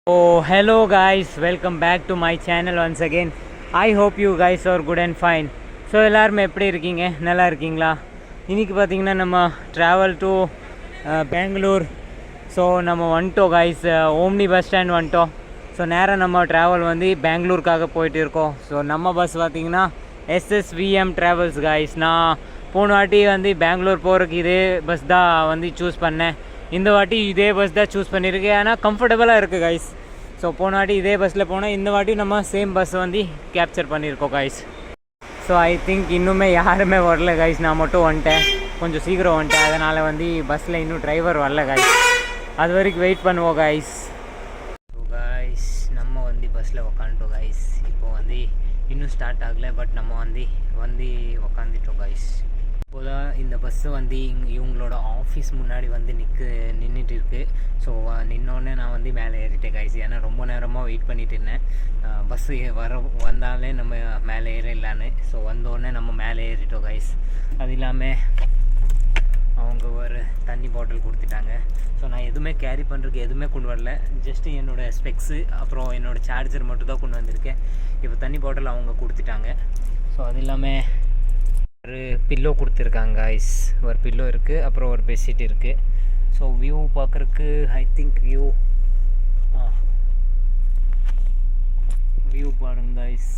Oh, hello guys, welcome back to my channel once again. I hope you guys are good and fine. So எல்லாருமே எப்படி இருக்கீங்க? நல்லா இருக்கீங்களா? இன்றைக்கி பார்த்திங்கன்னா நம்ம ட்ராவல் டு பெங்களூர். ஸோ நம்ம வந்துட்டோம் கைஸ், ஓம்னி பஸ் ஸ்டாண்ட் வந்துட்டோம். ஸோ நேராக நம்ம ட்ராவல் வந்து பெங்களூருக்காக போயிட்டு இருக்கோம். ஸோ நம்ம பஸ் பார்த்திங்கன்னா எஸ்எஸ்விஎம் ட்ராவல்ஸ் கைஸ். நான் போன வாட்டி வந்து பெங்களூர் போகிறதுக்கு இதே பஸ் தான் வந்து சூஸ் பண்ணேன். இந்த வாட்டி இதே பஸ் தான் சூஸ் பண்ணியிருக்கேன். ஆனால் கம்ஃபர்டபுளாக இருக்குது கைஸ். ஸோ போன வாட்டி இதே பஸ்ஸில் போனால் இந்த வாட்டி நம்ம சேம் பஸ் வந்து கேப்சர் பண்ணியிருக்கோம் கைஸ். ஸோ ஐ திங்க் இன்னுமே யாருமே வரல கைஸ். நான் மட்டும் வந்துட்டேன், கொஞ்சம் சீக்கிரம் வந்துட்டேன். அதனால் வந்து பஸ்ஸில் இன்னும் டிரைவர் வரல கைஸ். அது வரைக்கும் வெயிட் பண்ணுவோம் கைஸ். ஸோ கைஸ் நம்ம வந்து பஸ்ஸில் உக்காந்துட்டோம் கைஸ். இப்போது வந்து இன்னும் ஸ்டார்ட் ஆகலை, பட் நம்ம வந்து உக்காந்துட்டோம் கைஸ். இப்போதான் இந்த பஸ்ஸு வந்து இவங்களோட ஆஃபீஸ் முன்னாடி வந்து நின்றுட்டு இருக்குது. ஸோ நின்னோடனே நான் வந்து மேலே ஏறிட்டேன் கைஸ். ஏன்னா ரொம்ப நேரமாக வெயிட் பண்ணிட்டு இருந்தேன், பஸ்ஸு வந்தாலே நம்ம மேலே ஏறிடலான்னு. ஸோ வந்தோடனே நம்ம மேலே ஏறிட்டோம் கைஸ். அது இல்லாமல் அவங்க ஒரு தண்ணி பாட்டில் கொடுத்துட்டாங்க. ஸோ நான் எதுவுமே கேரி பண்ணுறதுக்கு எதுவுமே கொண்டு வரல, ஜஸ்ட்டு என்னோடய ஸ்பெக்ஸு அப்புறம் என்னோடய சார்ஜர் மட்டும் தான் கொண்டு வந்திருக்கேன். இப்போ தண்ணி பாட்டில் அவங்க கொடுத்துட்டாங்க. ஸோ அது இல்லாமல் ஒரு பில்லோ கொடுத்துருக்காங்க கைஸ். ஒரு பில்லோ இருக்குது, அப்புறம் ஒரு பெட்ஷீட் இருக்குது. ஸோ வியூ பார்க்குறக்கு ஐ திங்க் வியூ பாருங்க கைஸ்.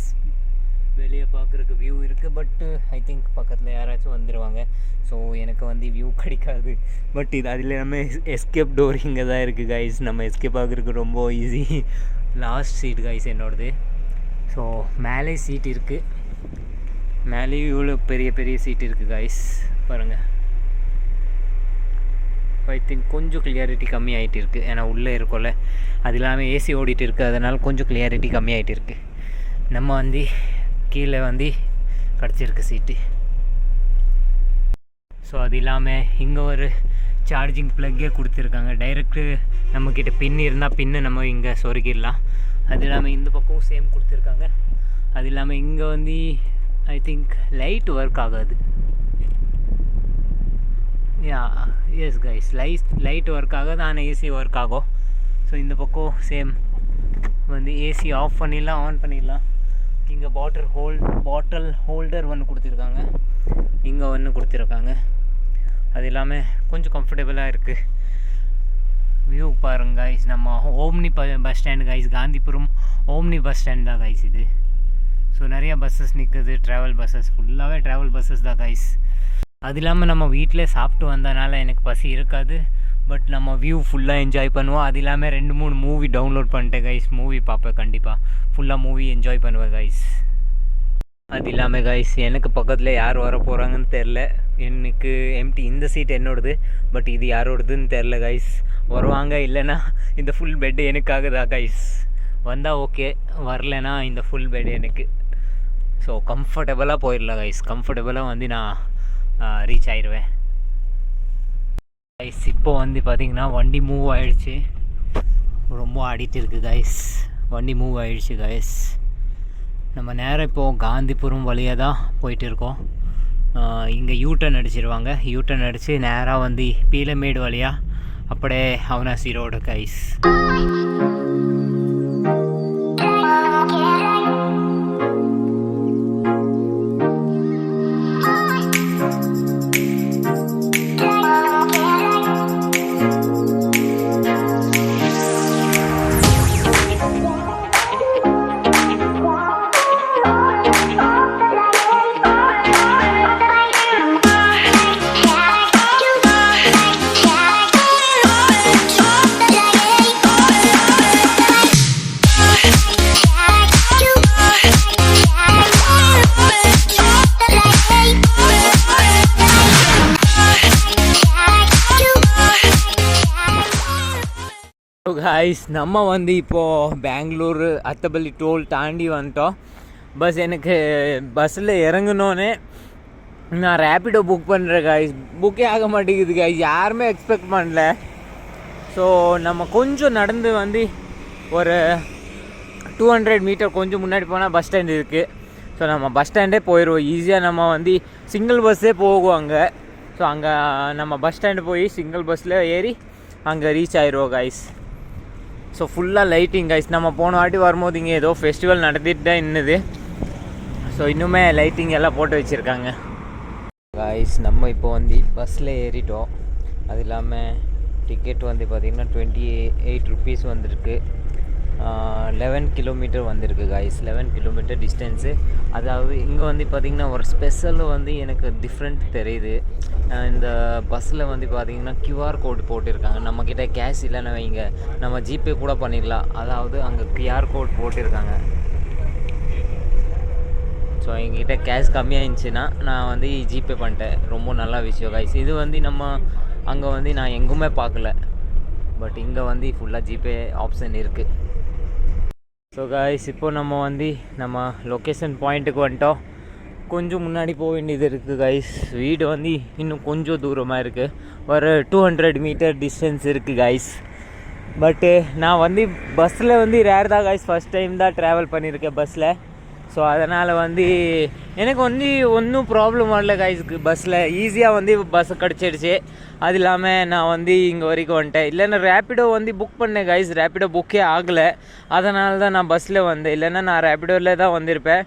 வெளியே பார்க்குறக்கு வியூ இருக்குது, பட்டு ஐ திங்க் பக்கத்தில் யாராச்சும் வந்துடுவாங்க. ஸோ எனக்கு வந்து வியூ கிடைக்காது. பட் இது அதில் நம்ம எஸ்கேப் டோர் இங்கே தான் இருக்குது கைஸ். நம்ம எஸ்கேப் ஆகுறதுக்கு ரொம்ப ஈஸி. லாஸ்ட் சீட் கைஸ் என்னோடது. ஸோ மேலே சீட் இருக்குது, மேலேயும் இவ்வளோ பெரிய பெரிய சீட் இருக்குது கைஸ் பாருங்கள். ஐ திங்க் கொஞ்சம் கிளியாரிட்டி கம்மி ஆகிட்டு இருக்குது, ஏன்னா உள்ளே இருக்கோல்ல. அது இல்லாமல் ஏசி ஓடிட்டு இருக்குது, அதனால் கொஞ்சம் கிளியாரிட்டி கம்மி ஆகிட்டு இருக்குது. நம்ம வந்து கீழே வந்து கிடச்சிருக்கு சீட்டு. ஸோ அது இல்லாமல் இங்கே ஒரு சார்ஜிங் ப்ளக்கே கொடுத்துருக்காங்க. டைரெக்டு நம்மக்கிட்ட பின் இருந்தால் பின்னு நம்ம இங்கே சொருகிடலாம். அது இல்லாமல் இந்த பக்கமும் சேம் கொடுத்துருக்காங்க. அது இல்லாமல் இங்கே வந்து ஐ திங்க் லைட் ஒர்க் ஆகாது. எஸ் கைஸ், லைட் ஒர்க் ஆகாது, ஆனால் ஏசி ஒர்க் ஆகும். ஸோ இந்த பக்கம் சேம் வந்து ஏசி ஆஃப் பண்ணிடலாம், ஆன் பண்ணிடலாம். இங்கே பாட்டில் ஹோல்டர் ஒன்று கொடுத்துருக்காங்க, இங்கே ஒன்று கொடுத்துருக்காங்க. அது இல்லாமல் கொஞ்சம் கம்ஃபர்டபுளாக இருக்குது. வியூ பாருங்க கைஸ். நம்ம omni bus stand guys, Gandhipuram omni bus stand தான் கைஸ் இது. ஸோ நிறைய பஸ்ஸஸ் நிற்குது, ட்ராவல் பஸ்ஸஸ், ஃபுல்லாகவே ட்ராவல் பஸ்ஸஸ் தான் கைஸ். அது இல்லாமல் நம்ம வீட்டிலே சாப்பிட்டு வந்ததுனால எனக்கு பசி இருக்காது, பட் நம்ம வியூ ஃபுல்லாக என்ஜாய் பண்ணுவோம். அது இல்லாமல் 2-3 மூவி டவுன்லோட் பண்ணிட்டேன் கைஸ். மூவி பார்ப்பேன் கண்டிப்பாக, ஃபுல்லாக மூவி என்ஜாய் பண்ணுவேன் கைஸ். அது இல்லாமல் கைஸ் எனக்கு பக்கத்தில் யார் வர போகிறாங்கன்னு தெரில. எனக்கு எம்டி, இந்த சீட் என்னோடது, பட் இது யாரோடதுன்னு தெரில கைஸ். வருவாங்க, இல்லைன்னா இந்த ஃபுல் பெட்டு எனக்காக தான் கைஸ். வந்தால் ஓகே, வரலைன்னா இந்த ஃபுல் பெட் எனக்கு. ஸோ கம்ஃபர்டபுளாக போயிடலாம் கைஸ். கம்ஃபர்டபுளாக வந்து நான் ரீச் ஆயிடுவேன் கைஸ். இப்போது வந்து பார்த்திங்கன்னா வண்டி மூவ் ஆகிடுச்சு, ரொம்ப ஆடிட்டு இருக்குது கைஸ். வண்டி மூவ் ஆகிடுச்சு கைஸ். நம்ம நேராக இப்போது காந்திபுரம் வழியாக தான் போயிட்டு இருக்கோம். இங்கே யூட்டர்ன் அடிச்சிருவாங்க. யூட்டர்ன் அடித்து நேராக வந்து பீலமேடு வழியாக அப்படியே அவனாசி ரோடு கைஸ். கைஸ் நம்ம வந்து இப்போது பெங்களூர் அத்தப்பள்ளி டோல் தாண்டி வந்துட்டோம். எனக்கு பஸ்ஸில் இறங்கினோன்னே நான் ரேப்பிடோ புக் பண்ணுறேன் கைஸ். புக்கே ஆக மாட்டேங்குது கைஸ், யாருமே எக்ஸ்பெக்ட் பண்ணல. ஸோ நம்ம கொஞ்சம் நடந்து வந்து ஒரு 200 மீட்டர் கொஞ்சம் முன்னாடி போனால் பஸ் ஸ்டாண்ட் இருக்குது. ஸோ நம்ம பஸ் ஸ்டாண்டே போயிடுவோம் ஈஸியாக. நம்ம வந்து சிங்கிள் பஸ்ஸே போகும் அங்கே. ஸோ அங்கே நம்ம பஸ் ஸ்டாண்டு போய் சிங்கிள் பஸ்ஸில் ஏறி அங்கே ரீச் ஆயிடுவோம் கைஸ். ஸோ ஃபுல்லாக லைட்டிங் கைஸ். நம்ம போன வாட்டி வரும்போது இங்கே ஏதோ ஃபெஸ்டிவல் நடத்திட்டு தான் இன்னது. ஸோ இன்னுமே லைட்டிங் எல்லாம் போட்டு வச்சுருக்காங்க கைஸ். நம்ம இப்போ வந்து பஸ்ஸில் ஏறிட்டோம். அது இல்லாமல் டிக்கெட் வந்து பார்த்திங்கன்னா 28 rupees வந்திருக்கு. 11 கிலோமீட்டர் வந்திருக்கு கைஸ். 11 kilometre distance. அதாவது இங்கே வந்து பார்த்திங்கன்னா ஒரு ஸ்பெஷல் வந்து எனக்கு டிஃப்ரெண்ட் தெரியுது. இந்த பஸ்ஸில் வந்து பார்த்திங்கன்னா QR கோடு போட்டிருக்காங்க. நம்மக்கிட்ட கேஷ் இல்லைன்னு வைங்க, நம்ம ஜிபே கூட பண்ணிடலாம். அதாவது அங்கே QR கோட் போட்டிருக்காங்க. ஸோ எங்ககிட்ட கேஷ் கம்மியாக இருந்துச்சுன்னா நான் வந்து ஜிபே பண்ணிட்டேன். ரொம்ப நல்ல விஷயம் கைஸ். இது வந்து நம்ம அங்கே வந்து நான் எங்குமே பார்க்கல, பட் இங்கே வந்து ஃபுல்லாக ஜிபே ஆப்ஷன் இருக்குது. ஸோ கைஸ் இப்போ நம்ம வந்து நம்ம லொக்கேஷன் பாயிண்ட்டுக்கு வந்துட்டோம். கொஞ்சம் முன்னாடி போக வேண்டியது இருக்குது கைஸ். வீடு வந்து இன்னும் கொஞ்சம் தூரமாக இருக்குது. ஒரு 200 மீட்டர் டிஸ்டன்ஸ் இருக்குது கைஸ். பட்டு நான் வந்து பஸ்ஸில் வந்து ரேர் தான் கைஸ். ஃபஸ்ட் டைம் தான் ட்ராவல் பண்ணியிருக்கேன் பஸ்ஸில். ஸோ அதனால் வந்து எனக்கு வந்து ஒன்றும் ப்ராப்ளம் வரல கைஸ்க்கு. பஸ்ஸில் ஈஸியாக வந்து பஸ்ஸு கிடச்சிடுச்சு. அது இல்லாமல் நான் வந்து இங்கே வரைக்கும் வந்துட்டேன். இல்லைன்னா ரேப்பிடோ வந்து புக் பண்ணேன் கைஸ். ரேப்பிடோ புக்கே ஆகலை. அதனால தான் நான் பஸ்ஸில் வந்தேன். இல்லைன்னா நான் ரேப்பிடோவில் தான் வந்திருப்பேன்.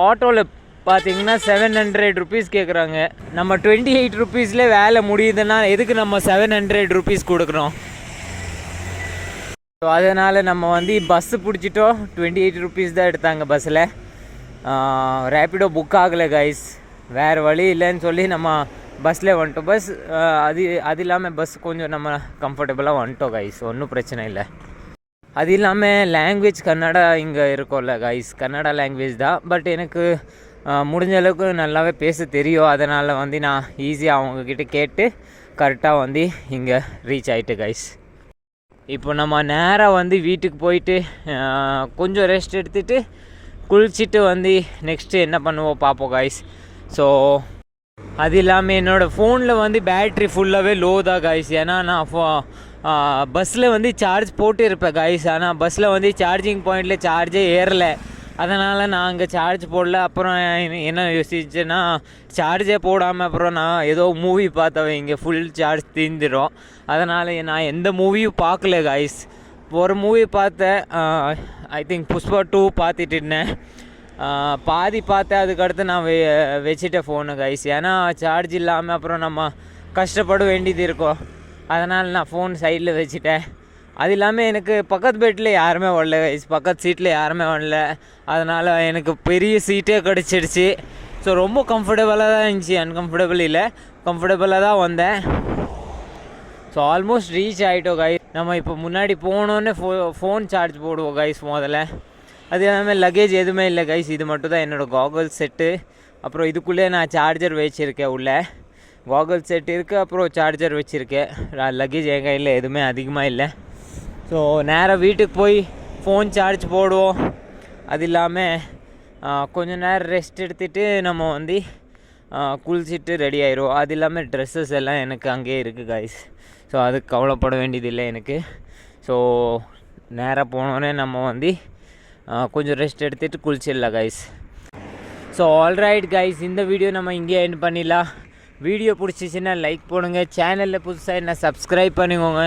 ஆட்டோவில் பார்த்தீங்கன்னா 700 rupees கேட்குறாங்க. நம்ம 28 rupeesல வேலை முடியுதுன்னா எதுக்கு நம்ம 700 rupees கொடுக்குறோம்? ஸோ அதனால் நம்ம வந்து பஸ்ஸு பிடிச்சிட்டோம். 28 rupees தான் எடுத்தாங்க பஸ்ஸில். ரேப்பிடோ புக் ஆகலை கைஸ். வேறு வழி இல்லைன்னு சொல்லி நம்ம பஸ்ஸில் வந்துட்டோம். அது இல்லாமல் பஸ் கொஞ்சம் நம்ம கம்ஃபர்டபுளாக வந்துட்டோம் கைஸ். ஒன்றும் பிரச்சனை இல்லை. அது இல்லாமல் லாங்குவேஜ் கன்னடா இங்கே இருக்கும்ல கைஸ். கன்னடா லாங்குவேஜ் தான். பட் எனக்கு முடிஞ்ச அளவுக்கு நல்லாவே பேச தெரியும். அதனால் வந்து நான் ஈஸியாக அவங்கக்கிட்ட கேட்டு கரெக்டாக வந்து இங்கே ரீச் ஆகிட்டு கைஸ். இப்போ நம்ம நேராக வந்து வீட்டுக்கு போயிட்டு கொஞ்சம் ரெஸ்ட் எடுத்துகிட்டு குளிச்சுட்டு வந்து நெக்ஸ்ட்டு என்ன பண்ணுவோம் பார்ப்போம் கைஸ். ஸோ அது இல்லாமல் என்னோடய ஃபோனில் வந்து பேட்ரி ஃபுல்லாகவே லோ தான் கைஸ். ஏன்னா நான் பஸ்ஸில் வந்து சார்ஜ் போட்டு இருப்பேன் கைஸ். ஆனால் பஸ்ஸில் வந்து சார்ஜிங் பாயிண்டில் சார்ஜே ஏறலை. அதனால் நான் அங்கே சார்ஜ் போடல. அப்புறம் என்ன யோசிச்சேன்னா சார்ஜே போடாமல் அப்புறம் நான் ஏதோ மூவி பார்த்தவன் இங்கே ஃபுல் சார்ஜ் தீர்ந்துடும். அதனால் நான் எந்த மூவியும் பார்க்கல கைஸ். ஒரு மூவி பார்த்தேன். ஐ திங்க் புஷ்பா 2 பார்த்துட்டு இருந்தேன். பாதி பார்த்தேன். அதுக்கடுத்து நான் வச்சுட்டேன் ஃபோனு கைஸ். ஏன்னா சார்ஜ் இல்லாமல் அப்புறம் நம்ம கஷ்டப்பட வேண்டியது இருக்கும். அதனால் நான் ஃபோன் சைடில் வச்சுட்டேன். அது இல்லாமல் எனக்கு பக்கத்து பெட்டில் யாருமே வரல கைஸ். பக்கத்து சீட்டில் யாருமே வரல. அதனால் எனக்கு பெரிய சீட்டே கிடச்சிடுச்சு. ஸோ ரொம்ப கம்ஃபர்டபுளாக தான் இருந்துச்சு. அன்கம்ஃபர்டபுள் இல்லை, கம்ஃபர்டபுளாக தான் வந்தேன். ஸோ ஆல்மோஸ்ட் ரீச் ஆகிட்டோம் கைஸ். நம்ம இப்போ முன்னாடி போனோன்னே ஃபோன் சார்ஜ் போடுவோம் கைஸ் முதல்ல. அது இல்லாமல் லக்கேஜ் எதுவுமே இல்லை கைஸ். இது மட்டும் தான் என்னோடய காகல் செட்டு. அப்புறம் இதுக்குள்ளே நான் சார்ஜர் வச்சுருக்கேன். உள்ளே காகல் செட் இருக்குது, அப்புறம் சார்ஜர் வச்சுருக்கேன். லக்கேஜ் என் கையில் எதுவுமே அதிகமாக இல்லை. ஸோ நேராக வீட்டுக்கு போய் ஃபோன் சார்ஜ் போடுவோம். அது இல்லாமல் கொஞ்சம் நேரம் ரெஸ்ட் எடுத்துகிட்டு நம்ம வந்து குளிச்சுட்டு ரெடி ஆயிடுவோம். அது இல்லாமல் ட்ரெஸ்ஸஸ் எல்லாம் எனக்கு அங்கேயே இருக்குது கைஸ். ஸோ அதுக்கு கவலைப்பட வேண்டியதில்லை எனக்கு. ஸோ நேராக போனோடனே நம்ம வந்து கொஞ்சம் ரெஸ்ட் எடுத்துகிட்டு குளிச்சிடலாம் கைஸ். ஸோ ஆல்ரைட் கைஸ், இந்த வீடியோ நம்ம இங்கே எண்ட் பண்ணிடலாம். வீடியோ பிடிச்சிச்சின்னா லைக் போடுங்க. சேனலில் புதுசாக என்ன சப்ஸ்கிரைப் பண்ணிக்கோங்க.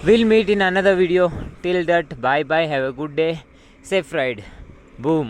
We'll meet in another video. Till that, bye bye. Have a good day. Safe ride. Boom.